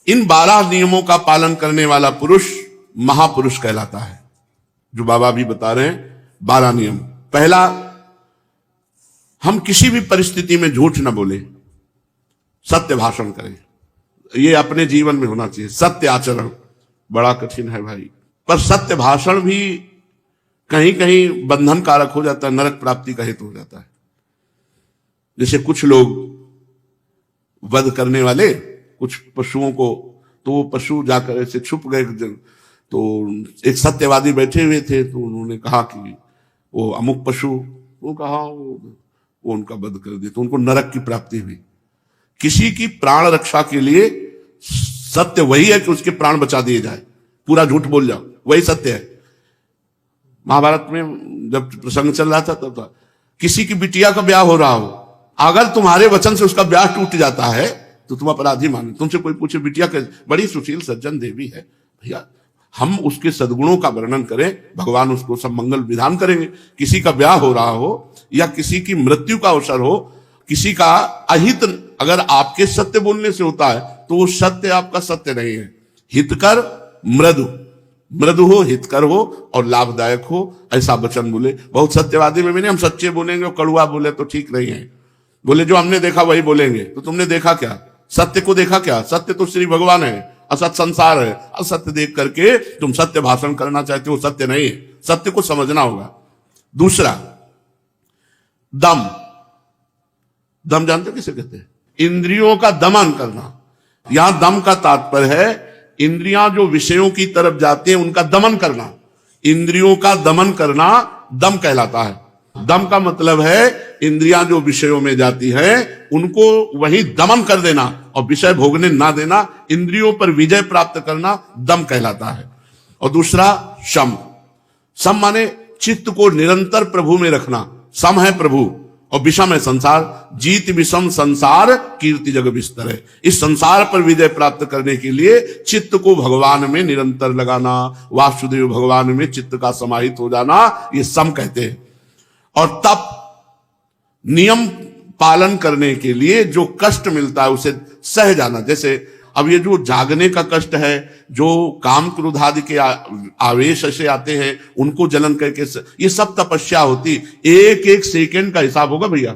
इन 12 नियमों का पालन करने वाला पुरुष महापुरुष कहलाता है। जो बाबा भी बता रहे हैं 12 नियम। पहला, हम किसी भी परिस्थिति में झूठ न बोले, सत्य भाषण करें। ये अपने जीवन में होना चाहिए। सत्य आचरण बड़ा कठिन है भाई, पर सत्य भाषण भी कहीं कहीं बंधन कारक हो जाता है, नरक प्राप्ति का हेतु हो जाता है। जैसे कुछ लोग वध करने वाले कुछ पशुओं को, तो वो पशु जाकर ऐसे छुप गए, तो एक सत्यवादी बैठे हुए थे, तो उन्होंने कहा कि वो अमुक पशु, वो कहा वो उनका वध कर दिया, तो उनको नरक की प्राप्ति हुई। किसी की प्राण रक्षा के लिए सत्य वही है कि उसके प्राण बचा दिए जाए, पूरा झूठ बोल जाओ, वही सत्य है। महाभारत में जब प्रसंग चल रहा था तब था, किसी की बिटिया का ब्याह हो रहा हो, अगर तुम्हारे वचन से उसका ब्याह टूट जाता है तो तुम अपराधी मानो। तुमसे कोई पूछे बिटिया के बड़ी सुशील सज्जन देवी है, भैया हम उसके सद्गुणों का वर्णन करें, भगवान उसको सब मंगल विधान करेंगे। किसी का ब्याह हो रहा हो या किसी की मृत्यु का अवसर हो, किसी का अहित अगर आपके सत्य बोलने से होता है तो वो सत्य आपका सत्य नहीं है। हितकर मृदु, मृदु हो, हितकर हो और लाभदायक हो, ऐसा वचन बोले। बहुत सत्यवादी में भी नहीं, हम सच्चे बोलेंगे और कड़वा बोले तो ठीक नहीं है। बोले जो हमने देखा वही बोलेंगे, तो तुमने देखा क्या? सत्य को देखा क्या? सत्य तो श्री भगवान है, असत संसार है। असत्य देख करके तुम सत्य भाषण करना चाहते हो, सत्य नहीं है। सत्य को समझना होगा। दूसरा, दम। दम जानते हो किसे कहते हैं? इंद्रियों का दमन करना। यहां दम का तात्पर्य है इंद्रियां जो विषयों की तरफ जाते हैं उनका दमन करना। इंद्रियों का दमन करना दम कहलाता है। दम का मतलब है इंद्रियां जो विषयों में जाती हैं उनको वहीं दमन कर देना और विषय भोगने ना देना, इंद्रियों पर विजय प्राप्त करना दम कहलाता है। और दूसरा शम। सम माने चित्त को निरंतर प्रभु में रखना। सम है प्रभु और विषम है संसार। जीत विषम संसार कीर्ति जग विस्तर है। इस संसार पर विजय प्राप्त करने के लिए चित्त को भगवान में निरंतर लगाना, वासुदेव भगवान में चित्त का समाहित हो जाना, ये सम कहते हैं। और तप, नियम पालन करने के लिए जो कष्ट मिलता है उसे सह जाना। जैसे अब ये जो जागने का कष्ट है, जो काम क्रोध आदि के आवेश ऐसे आते हैं उनको जलन करके, ये सब तपस्या होती। एक एक सेकंड का हिसाब होगा भैया।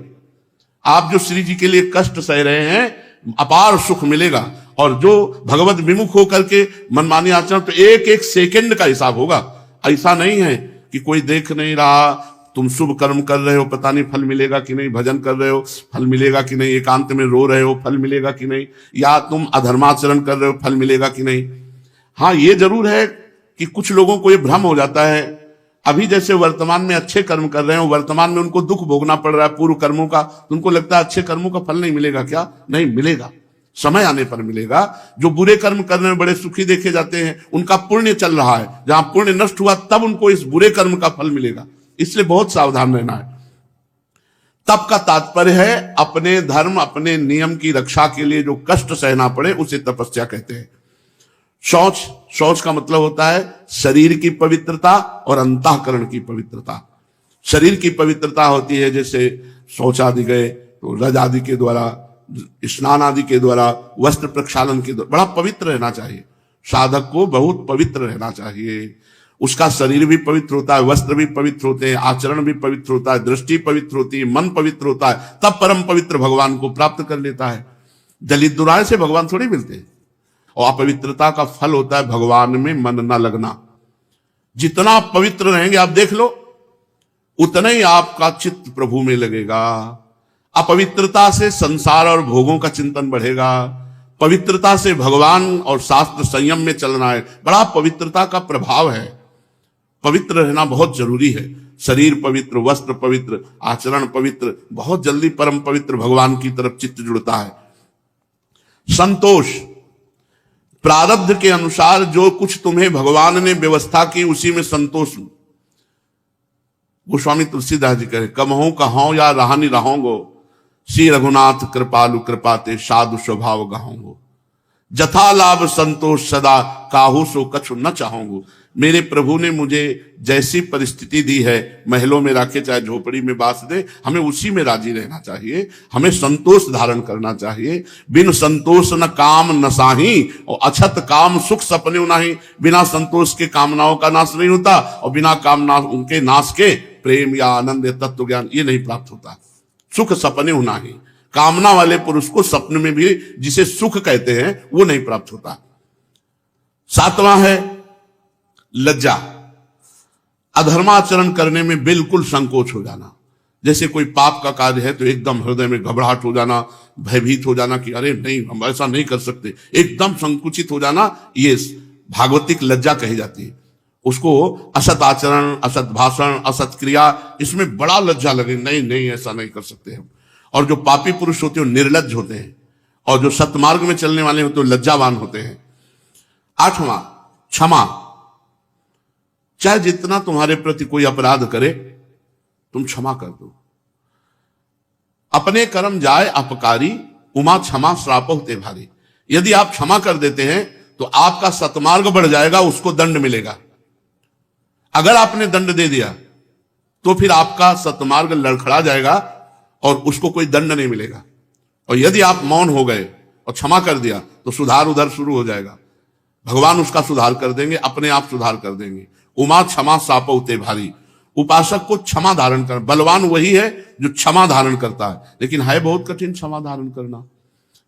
आप जो श्री जी के लिए कष्ट सह रहे हैं अपार सुख मिलेगा, और जो भगवत विमुख होकर के मनमानी आचरण, तो एक एक सेकंड का हिसाब होगा। ऐसा नहीं है कि कोई देख नहीं रहा, तुम शुभ कर्म कर रहे हो पता नहीं फल मिलेगा कि नहीं, भजन कर रहे हो फल मिलेगा कि नहीं, एकांत में रो रहे हो फल मिलेगा कि नहीं, या तुम अधर्माचरण कर रहे हो फल मिलेगा कि नहीं। हाँ, ये जरूर है कि कुछ लोगों को ये भ्रम हो जाता है, अभी जैसे वर्तमान में अच्छे कर्म कर रहे हो, वर्तमान में उनको दुख भोगना पड़ रहा है पूर्व कर्मों का, तो उनको लगता है अच्छे कर्मों का फल नहीं मिलेगा। क्या? नहीं मिलेगा, समय आने पर मिलेगा। जो बुरे कर्म करने में बड़े सुखी देखे जाते हैं उनका पुण्य चल रहा है, जहां पुण्य नष्ट हुआ तब उनको इस बुरे कर्म का फल मिलेगा। इसलिए बहुत सावधान रहना है। तप का तात्पर्य है अपने धर्म अपने नियम की रक्षा के लिए जो कष्ट सहना पड़े उसे तपस्या कहते हैं। शौच, शौच का मतलब होता है शरीर की पवित्रता और अंतःकरण की पवित्रता। शरीर की पवित्रता होती है जैसे शौच आदि गए तो रज आदि के द्वारा, स्नान आदि के द्वारा, वस्त्र प्रक्षालन के द्वारा, बड़ा पवित्र रहना चाहिए। साधक को बहुत पवित्र रहना चाहिए। उसका शरीर भी पवित्र होता है, वस्त्र भी पवित्र होते हैं, आचरण भी पवित्र होता है, दृष्टि पवित्र होती है, मन पवित्र होता है, तब परम पवित्र भगवान को प्राप्त कर लेता है। दलित दुराए से भगवान थोड़ी मिलते हैं। और अपवित्रता का फल होता है भगवान में मन न लगना। जितना पवित्र रहेंगे आप देख लो, उतना ही आपका चित्त प्रभु में लगेगा। अपवित्रता से संसार और भोगों का चिंतन बढ़ेगा, पवित्रता से भगवान और शास्त्र संयम में चलना है। बड़ा पवित्रता का प्रभाव है। पवित्र रहना बहुत जरूरी है। शरीर पवित्र, वस्त्र पवित्र, आचरण पवित्र, बहुत जल्दी परम पवित्र भगवान की तरफ चित्त जुड़ता है। संतोष, प्रारब्ध के अनुसार जो कुछ तुम्हें भगवान ने व्यवस्था की उसी में संतोष। गोस्वामी तुलसीदास जी कहे, कमहो कहो या रहानी रहोगो, श्री रघुनाथ कृपालु कृपाते साधु स्वभाव गाहोगो, जथा लाभ संतोष सदा काहू सो कछु न चाहोगो। मेरे प्रभु ने मुझे जैसी परिस्थिति दी है, महलों में रखे चाहे झोपड़ी में बास दे, हमें उसी में राजी रहना चाहिए, हमें संतोष धारण करना चाहिए। बिन संतोष न काम न साही, और अछत काम सुख सपने नहीं। बिना संतोष के कामनाओं का नाश नहीं होता, और बिना कामना उनके नाश के प्रेम या आनंद या तत्व ज्ञान ये नहीं प्राप्त होता। सुख सपने होना ही, कामना वाले पुरुष को सपने में भी जिसे सुख कहते हैं वो नहीं प्राप्त होता। सातवां है लज्जा, अधर्माचरण करने में बिल्कुल संकोच हो जाना। जैसे कोई पाप का कार्य है तो एकदम हृदय में घबराहट हो जाना, भयभीत हो जाना कि अरे नहीं, हम ऐसा नहीं कर सकते, एकदम संकुचित हो जाना, ये भागवतिक लज्जा कही जाती है। उसको असत आचरण, असत भाषण, असत क्रिया, इसमें बड़ा लज्जा लगे, नहीं नहीं ऐसा नहीं कर सकते हम। और जो पापी पुरुष होते हैं निर्लज्ज होते हैं, और जो सतमार्ग में चलने वाले होते हैं लज्जावान होते हैं। आठवां क्षमा, चाहे जितना तुम्हारे प्रति कोई अपराध करे तुम क्षमा कर दो। अपने कर्म जाए अपकारी, उमा क्षमा श्राप होते भारी। यदि आप क्षमा कर देते हैं तो आपका सतमार्ग बढ़ जाएगा, उसको दंड मिलेगा। अगर आपने दंड दे दिया तो फिर आपका सतमार्ग लड़खड़ा जाएगा और उसको कोई दंड नहीं मिलेगा। और यदि आप मौन हो गए और क्षमा कर दिया तो सुधार उधर शुरू हो जाएगा, भगवान उसका सुधार कर देंगे, अपने आप सुधार कर देंगे। उमा क्षमा साप उते भारी। उपासक को क्षमा धारण कर, बलवान वही है जो क्षमा धारण करता है, लेकिन है बहुत कठिन क्षमा धारण करना।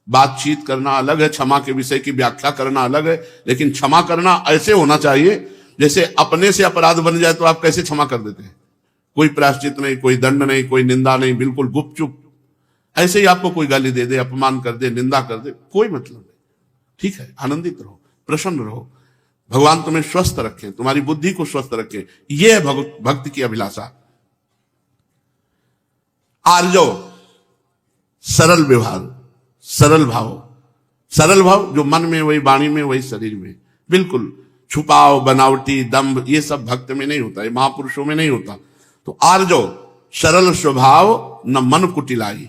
बातचीत करना अलग है, क्षमा के विषय की व्याख्या करना अलग है, लेकिन क्षमा करना ऐसे होना चाहिए जैसे अपने से अपराध बन जाए तो आप कैसे क्षमा कर देते हैं, कोई प्रायश्चित नहीं, कोई दंड नहीं, कोई निंदा नहीं, बिल्कुल गुपचुप। ऐसे ही आपको कोई गाली दे दे, अपमान कर दे, निंदा कर दे, कोई मतलब नहीं, ठीक है, आनंदित रहो, प्रसन्न रहो, भगवान तुम्हें स्वस्थ रखे, तुम्हारी बुद्धि को स्वस्थ रखे, यह है भक्ति की अभिलाषा। आर्जव, सरल व्यवहार, सरल भाव। सरल भाव जो मन में वही वाणी में वही शरीर में, बिल्कुल छुपाव, बनावटी, दंभ, ये सब भक्त में नहीं होता, ये महापुरुषों में नहीं होता। तो आर्जव सरल स्वभाव न मन कुटिलाई,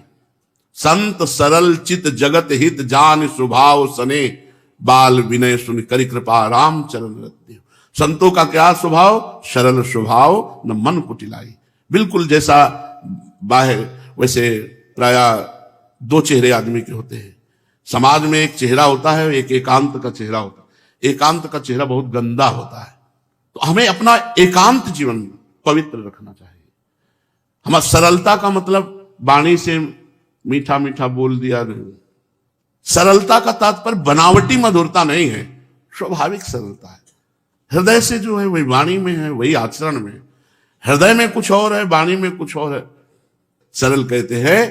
संत सरल चित जगत हित जान स्वभाव सने, बाल विनय सुन करि कृपा राम चरण रत्न। संतों का क्या स्वभाव, सरल स्वभाव न मन कुटिलाई। बिल्कुल जैसा बाह्य वैसे प्राय दो चेहरे आदमी के होते हैं। समाज में एक चेहरा होता है, एक एकांत का चेहरा होता है। एकांत का चेहरा बहुत गंदा होता है, तो हमें अपना एकांत जीवन पवित्र रखना चाहिए। हमारा सरलता का मतलब वाणी से मीठा मीठा बोल दिया नहीं, सरलता का तात्पर्य बनावटी मधुरता नहीं है, स्वाभाविक सरलता है। हृदय से जो है वही वाणी में है, वही आचरण में। हृदय में कुछ और है, वाणी में कुछ और है। सरल कहते हैं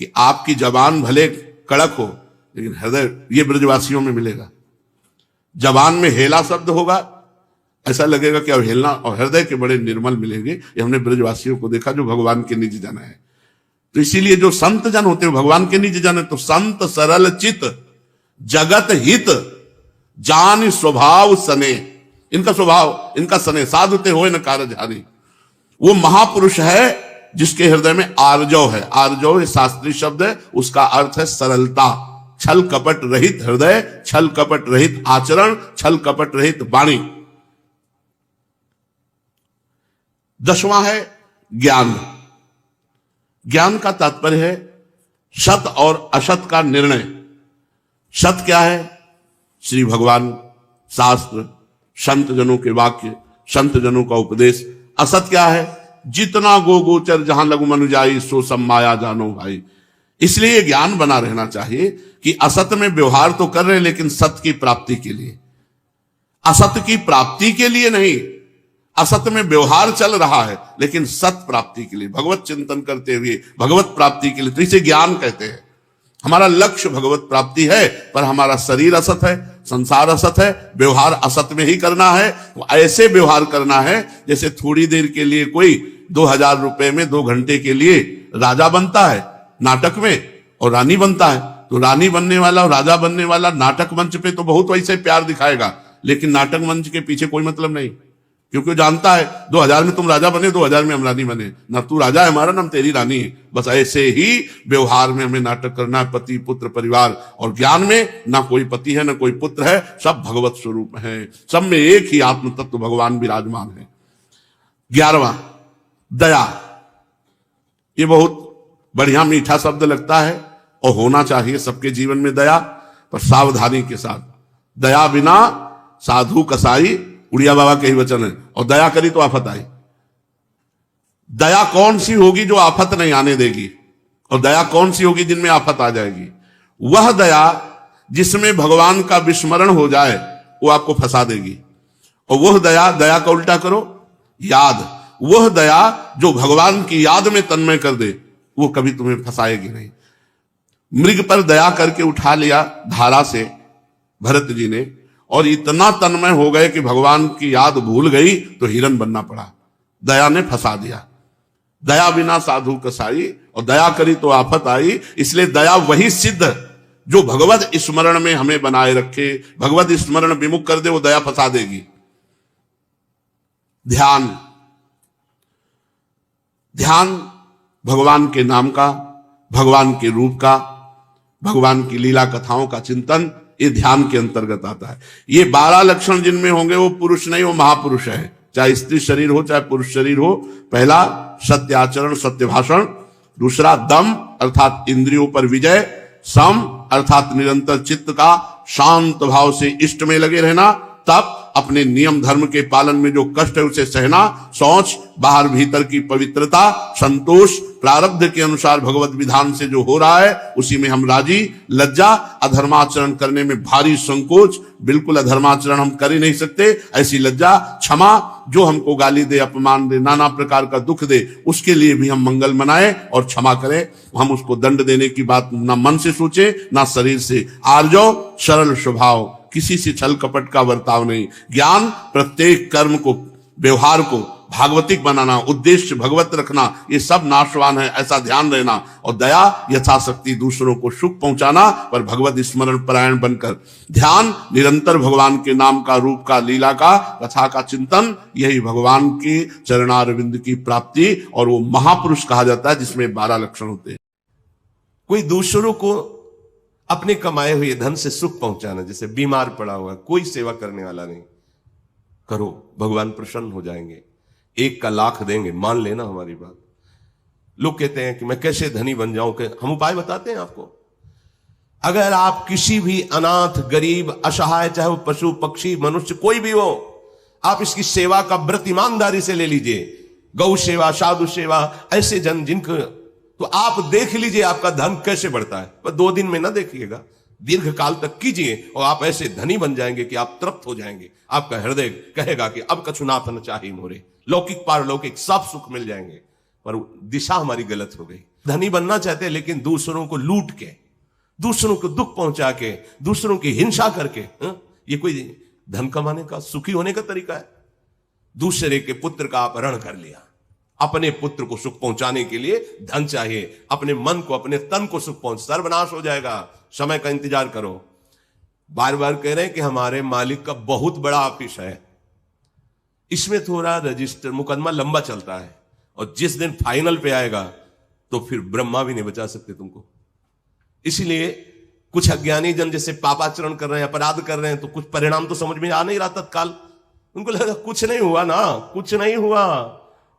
कि आपकी जबान भले कड़क हो लेकिन हृदय, ये ब्रजवासियों में मिलेगा। जबान में हेला शब्द होगा, ऐसा लगेगा कि अब हेलना, और हृदय के बड़े निर्मल मिलेंगे। ये हमने ब्रजवासियों को देखा जो भगवान के निज जन है। तो इसीलिए जो संत जन होते हैं भगवान के निज जन है। तो संत सरल चित जगत हित जान स्वभाव सने, इनका स्वभाव, इनका सने, साधुते होए न कारजहारी। वो महापुरुष है जिसके हृदय में आर्जव है। आर्जव शास्त्रीय शब्द है, उसका अर्थ है सरलता, छल कपट रहित हृदय, छल कपट रहित आचरण, छल कपट रहित वाणी। दसवां है ज्ञान। ज्ञान का तात्पर्य है सत और असत का निर्णय। सत क्या है, श्री भगवान, शास्त्र, संत जनों के वाक्य, संत जनों का उपदेश। असत क्या है, जितना गो गोचर जहां लघु मनु जाई, सो सब माया जानो भाई। इसलिए ज्ञान बना रहना चाहिए कि असत में व्यवहार तो कर रहे हैं लेकिन सत्य की प्राप्ति के लिए, असत्य की प्राप्ति के लिए नहीं। असत्य में व्यवहार चल रहा है लेकिन सत्य प्राप्ति के लिए, भगवत चिंतन करते हुए भगवत प्राप्ति के लिए। तो इसे ज्ञान कहते हैं। हमारा लक्ष्य भगवत प्राप्ति है, पर हमारा शरीर असत है, संसार असत है, व्यवहार असत में ही करना है। तो ऐसे व्यवहार करना है जैसे थोड़ी देर के लिए कोई 2000 रुपए में 2 घंटे के लिए राजा बनता है नाटक में, और रानी बनता है। तो रानी बनने वाला और राजा बनने वाला नाटक मंच पे तो बहुत वैसे प्यार दिखाएगा, लेकिन नाटक मंच के पीछे कोई मतलब नहीं, क्योंकि वो जानता है 2000 में तुम राजा बने, 2000 में हम रानी बने, ना तू राजा है हमारा, ना हम तेरी रानी है। बस ऐसे ही व्यवहार में हमें नाटक करना है, पति पुत्र परिवार। और ज्ञान में ना कोई पति है ना कोई पुत्र है, सब भगवत स्वरूप है, सब में एक ही आत्म तत्व भगवान विराजमान है। 11वां, दया। ये बहुत बढ़िया मीठा शब्द लगता है और होना चाहिए सबके जीवन में दया, पर सावधानी के साथ। दया बिना साधु कसाई, उड़िया बाबा के ही वचन है। और दया करी तो आफत आई। दया कौन सी होगी जो आफत नहीं आने देगी, और दया कौन सी होगी जिनमें आफत आ जाएगी? वह दया जिसमें भगवान का विस्मरण हो जाए वो आपको फंसा देगी। और वह दया, दया का उल्टा करो, याद। वह दया जो भगवान की याद में तन्मय कर दे वो कभी तुम्हें फंसाएगी नहीं। मृग पर दया करके उठा लिया धारा से भरत जी ने, और इतना तन्मय हो गए कि भगवान की याद भूल गई तो हिरण बनना पड़ा। दया ने फंसा दिया। दया बिना साधु कसाई, और दया करी तो आफत आई। इसलिए दया वही सिद्ध जो भगवत स्मरण में हमें बनाए रखे, भगवत स्मरण विमुख कर दे वो दया फंसा देगी। ध्यान। ध्यान भगवान के नाम का, भगवान के रूप का, भगवान की लीला कथाओं का चिंतन, ये ध्यान के अंतर्गत आता है। ये 12 लक्षण जिनमें होंगे वो पुरुष नहीं, वो महापुरुष है। चाहे स्त्री शरीर हो चाहे पुरुष शरीर हो। पहला सत्य आचरण, सत्य भाषण। दूसरा दम अर्थात इंद्रियों पर विजय। सम अर्थात निरंतर चित्त का शांत भाव से इष्ट में लगे रहना। तप अपने नियम धर्म के पालन में जो कष्ट है उसे सहना। शौच बाहर भीतर की पवित्रता। संतोष प्रारब्ध के अनुसार भगवत विधान से जो हो रहा है उसी में हम राजी। लज्जा अधर्माचरण करने में भारी संकोच, बिल्कुल अधर्माचरण हम कर ही नहीं सकते, ऐसी लज्जा। क्षमा जो हमको गाली दे, अपमान दे, नाना प्रकार का दुख दे, उसके लिए भी हम मंगल मनाएं और क्षमा करें। हम उसको दंड देने की बात ना मन से सोचे ना शरीर से। आर्जव सरल स्वभाव, किसी से छल कपट का बर्ताव नहीं। ज्ञान प्रत्येक कर्म को, व्यवहार को भागवतिक बनाना, उद्देश्य भगवत रखना, ये सब नाशवान है, ऐसा ध्यान रहना। और दया यथाशक्ति दूसरों को सुख पहुंचाना, पर भगवत स्मरण परायण बनकर। ध्यान निरंतर भगवान के नाम का, रूप का, लीला का, कथा का चिंतन, यही भगवान के चरणारविंद की प्राप्ति। और वो महापुरुष कहा जाता है जिसमें 12 लक्षण होते हैं। कोई दूसरों को अपने कमाए हुए धन से सुख पहुंचाना, जैसे बीमार पड़ा हुआ कोई सेवा करने वाला नहीं, करो, भगवान प्रसन्न हो जाएंगे। 1 का लाख देंगे, मान लेना हमारी बात। लोग कहते हैं कि मैं कैसे धनी बन जाऊं, कि हम उपाय बताते हैं आपको। अगर आप किसी भी अनाथ, गरीब, असहाय, चाहे वो पशु पक्षी मनुष्य कोई भी हो, आप इसकी सेवा का व्रत ईमानदारी से ले लीजिए। गौ सेवा, साधु सेवा, ऐसे जन जिनको, तो आप देख लीजिए आपका धन कैसे बढ़ता है। पर 2 दिन में ना देखिएगा, दीर्घ काल तक कीजिए और आप ऐसे धनी बन जाएंगे कि आप तृप्त हो जाएंगे। आपका हृदय कहेगा कि अब कछुनाथ न चाहिए मोरे, लौकिक पारलौकिक सब सुख मिल जाएंगे। पर दिशा हमारी गलत हो गई। धनी बनना चाहते हैं लेकिन दूसरों को लूट के, दूसरों को दुख पहुंचा के, दूसरों की हिंसा करके, ये कोई धन कमाने का, सुखी होने का तरीका है? दूसरे के पुत्र का अपहरण कर लिया। अपने पुत्र को सुख पहुंचाने के लिए धन चाहिए, अपने मन को, अपने तन को सुख पहुंच, सर्वनाश हो जाएगा। समय का इंतजार करो। बार बार कह रहे हैं कि हमारे मालिक का बहुत बड़ा ऑफिस है, इसमें थोड़ा रजिस्टर मुकदमा लंबा चलता है, और जिस दिन फाइनल पे आएगा तो फिर ब्रह्मा भी नहीं बचा सकते तुमको। इसलिए कुछ अज्ञानी जन जैसे पापाचरण कर रहे हैं, अपराध कर रहे हैं, तो कुछ परिणाम तो समझ में आ नहीं रहा तत्काल। उनको लगा कुछ नहीं हुआ ना, कुछ नहीं हुआ,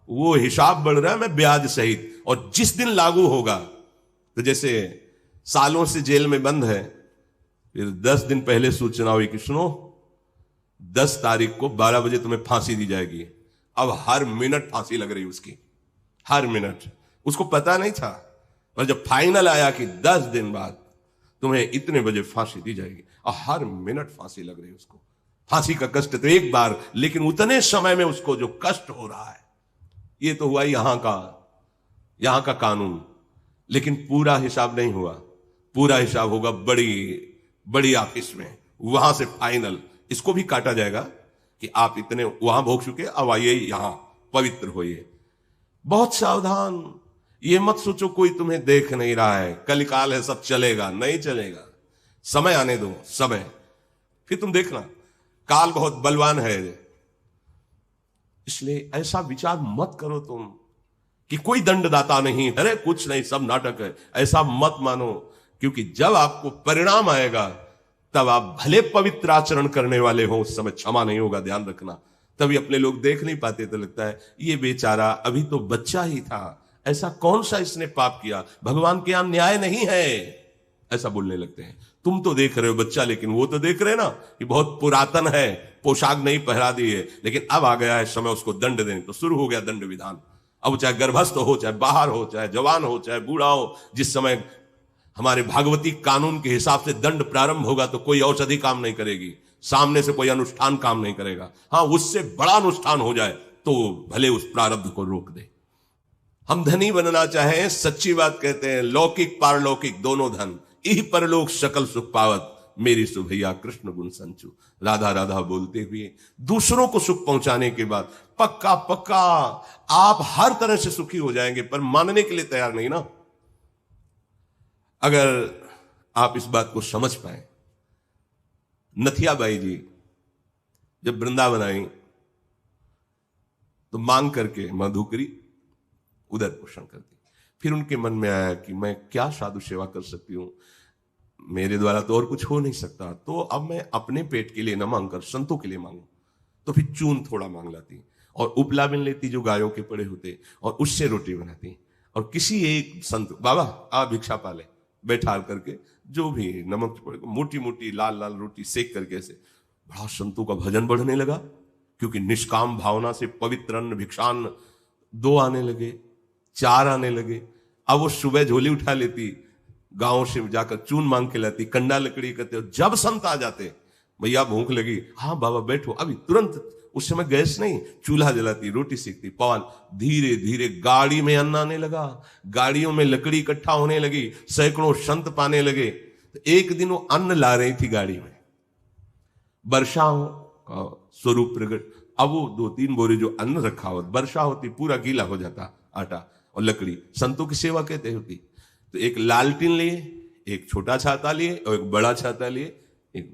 वो हिसाब बढ़ रहा है मैं ब्याज सहित। और जिस दिन लागू होगा, तो जैसे सालों से जेल में बंद है, फिर 10 दिन पहले सूचना हुई कि सुनो 10 तारीख को 12 बजे तुम्हें फांसी दी जाएगी। अब हर मिनट फांसी लग रही उसकी, हर मिनट। उसको पता नहीं था, पर जब फाइनल आया कि 10 दिन बाद तुम्हें इतने बजे फांसी दी जाएगी, और हर मिनट फांसी लग रही उसको। फांसी का कष्ट तो एक बार, लेकिन उतने समय में उसको जो कष्ट हो रहा है, ये तो हुआ यहां का कानून। लेकिन पूरा हिसाब नहीं हुआ, पूरा हिसाब होगा बड़ी बड़ी ऑफिस में, वहां से फाइनल। इसको भी काटा जाएगा कि आप इतने वहां भोग चुके, अब आइए यहां पवित्र होइए। बहुत सावधान, ये मत सोचो कोई तुम्हें देख नहीं रहा है, कलिकाल है सब चलेगा, नहीं चलेगा। समय आने दो, समय, फिर तुम देखना। काल बहुत बलवान है, इसलिए ऐसा विचार मत करो तुम कि कोई दंडदाता नहीं, अरे कुछ नहीं, सब नाटक है, ऐसा मत मानो। क्योंकि जब आपको परिणाम आएगा तब आप भले पवित्र आचरण करने वाले हो, उस समय क्षमा नहीं होगा, ध्यान रखना। तभी अपने लोग देख नहीं पाते, तो लगता है ये बेचारा अभी तो बच्चा ही था, ऐसा कौन सा इसने पाप किया, भगवान के यहां न्याय नहीं है, ऐसा बोलने लगते हैं। तुम तो देख रहे हो बच्चा, लेकिन वो तो देख रहे ना कि बहुत पुरातन है, पोशाक नहीं पहरा दी है, लेकिन अब आ गया है समय उसको दंड देने। तो शुरू हो गया दंड विधान। अब चाहे गर्भस्थ हो, चाहे बाहर हो, चाहे जवान हो, चाहे बूढ़ा हो, जिस समय हमारे भागवती कानून के हिसाब से दंड प्रारंभ होगा तो कोई औषधि काम नहीं करेगी, सामने से कोई अनुष्ठान काम नहीं करेगा। हाँ, उससे बड़ा अनुष्ठान हो जाए तो भले उस प्रारब्ध को रोक दे। हम धनी बनना चाहें, सच्ची बात कहते हैं, लौकिक पारलौकिक दोनों धन, इह परलोक सकल सुख पावत, मेरी सुभैया कृष्ण गुण संचु। राधा राधा बोलते हुए दूसरों को सुख पहुंचाने के बाद पक्का पक्का आप हर तरह से सुखी हो जाएंगे, पर मानने के लिए तैयार नहीं ना। अगर आप इस बात को समझ पाए, नथियाबाई जी जब वृंदावन आई तो मांग करके मधुकरी उदर पोषण करती। फिर उनके मन में आया कि मैं क्या साधु सेवा कर सकती हूं, मेरे द्वारा तो और कुछ हो नहीं सकता, तो अब मैं अपने पेट के लिए न मांगकर संतों के लिए मांगू। तो फिर चून थोड़ा मांग लाती और उपला बिन लेती जो गायों के पड़े होते, और उससे रोटी बनाती, और किसी एक संत, बाबा आ भिक्षा पाले, बैठा करके जो भी नमक पड़े, मोटी मोटी लाल लाल रोटी सेक करके, ऐसे बड़ा संतों का भजन बढ़ने लगा। क्योंकि निष्काम भावना से पवित्र अन्न भिक्षान्न 2 आने लगे, 4 आने लगे। अब वो सुबह झोली उठा लेती, गांव से जाकर चून मांग के लाती, कंडा लकड़ी करते। जब संत आ जाते, भैया भूख लगी, हाँ बाबा बैठो, अभी तुरंत, उस समय गैस नहीं, चूल्हा जलाती, रोटी सेकती, पवन। धीरे धीरे गाड़ी में अन्न आने लगा, गाड़ियों में लकड़ी इकट्ठा होने लगी, सैकड़ों संत पाने लगे। तो एक दिन वो अन्न ला रही थी गाड़ी में, वर्षा का स्वरूप प्रकट। अब वो 2-3 बोरे जो अन्न रखा हो, वर्षा होती, पूरा गीला हो जाता आटा और लकड़ी। संतों की सेवा कहते होती। तो एक लालटीन लिए, एक छोटा छाता लिए और एक बड़ा छाता लिए। एक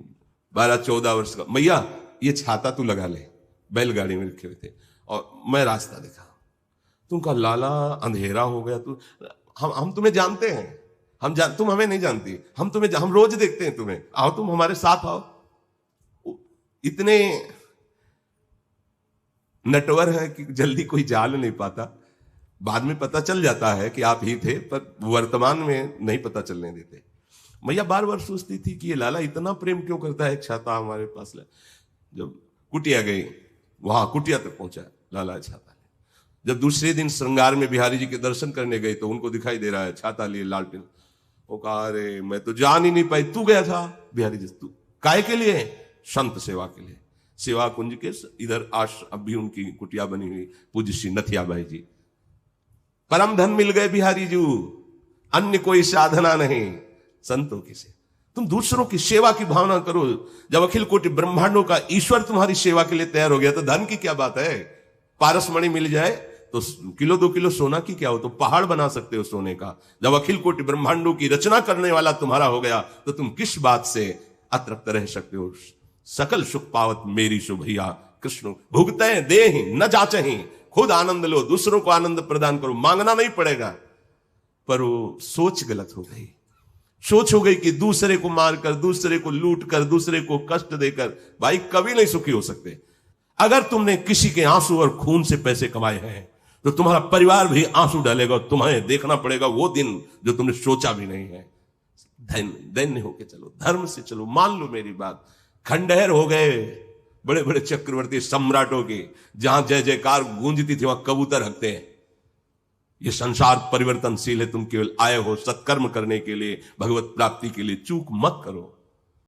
12-14 वर्ष का, मैया ये छाता तू लगा ले, बैलगाड़ी में रखे हुए थे, और मैं रास्ता देखा। तुमका लाला अंधेरा हो गया, तू हम तुम्हें जानते हैं, तुम हमें नहीं जानती, हम रोज देखते हैं तुम्हें, आओ तुम हमारे साथ आओ। इतने नटवर है कि जल्दी कोई जान नहीं पाता। बाद में पता चल जाता है कि आप ही थे, पर वर्तमान में नहीं पता चलने देते। मैया बार बार सोचती थी कि ये लाला इतना प्रेम क्यों करता है, एक छाता हमारे पास ले। जब कुटिया गई, वहां कुटिया तक पहुंचा लाला छाता ले। जब दूसरे दिन श्रृंगार में बिहारी जी के दर्शन करने गए तो उनको दिखाई दे रहा है छाता लिए लालटेन। वो कहा, अरे मैं तो जान ही नहीं पाई, तू गया था। बिहारी जी, तू काय के लिए? संत सेवा के लिए। सेवा कुंज के इधर अब भी उनकी कुटिया बनी हुई, पूज्य श्री नथियाबाई जी। परम धन मिल गए बिहारी जी, अन्य कोई साधना नहीं, संतों की सेवा। तुम दूसरों की सेवा की भावना करो। जब अखिल कोटि ब्रह्मांडों का ईश्वर तुम्हारी सेवा के लिए तैयार हो गया तो धन की क्या बात है। पारसमणि मिल जाए तो 1-2 किलो सोना की क्या हो, तो पहाड़ बना सकते हो सोने का। जब अखिल कोटि ब्रह्मांडों की रचना करने वाला तुम्हारा हो गया तो तुम किस बात से अतृप्त रह सकते हो। सकल सुख पावत मेरी सुभैया कृष्ण, भुगते दे न जाचहि, खुद आनंद लो, दूसरों को आनंद प्रदान करो। मांगना नहीं पड़ेगा। पर वो सोच गलत हो गई। सोच हो गई कि दूसरे को मारकर, दूसरे को लूट कर, दूसरे को कष्ट देकर भाई कभी नहीं सुखी हो सकते। अगर तुमने किसी के आंसू और खून से पैसे कमाए हैं तो तुम्हारा परिवार भी आंसू डालेगा, और तुम्हें देखना पड़ेगा वो दिन जो तुमने सोचा भी नहीं है। दैन्य होके चलो, धर्म से चलो। मान लो मेरी बात, खंडहर हो गए बड़े बड़े चक्रवर्ती सम्राटों के, जहां जय जयकार गूंजती थी, वहां कबूतर हकते हैं। ये संसार परिवर्तनशील है, तुम केवल आए हो सत्कर्म करने के लिए, भगवत प्राप्ति के लिए। चूक मत करो।